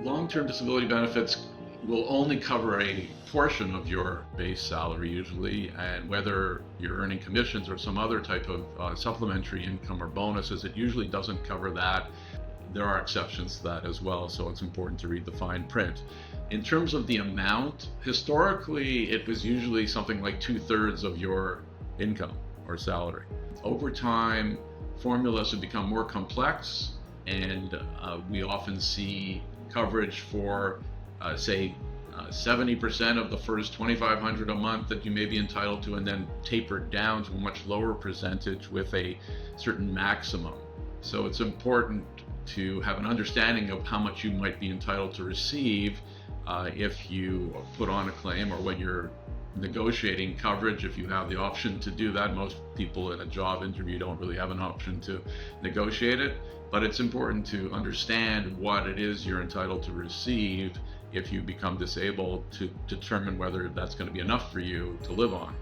Long-term disability benefits will only cover a portion of your base salary usually, and whether you're earning commissions or some other type of supplementary income or bonuses, it usually doesn't cover that. There are exceptions to that as well, so it's important to read the fine print. In terms of the amount, historically it was usually something like 2/3 of your income or salary. Over time, formulas have become more complex, and we often see coverage for, say, 70% of the first $2,500 a month that you may be entitled to, and then tapered down to a much lower percentage with a certain maximum. So it's important to have an understanding of how much you might be entitled to receive if you put on a claim, or when you're negotiating coverage, if you have the option to do that. Most people in a job interview don't really have an option to negotiate it, but it's important to understand what it is you're entitled to receive if you become disabled, to determine whether that's going to be enough for you to live on.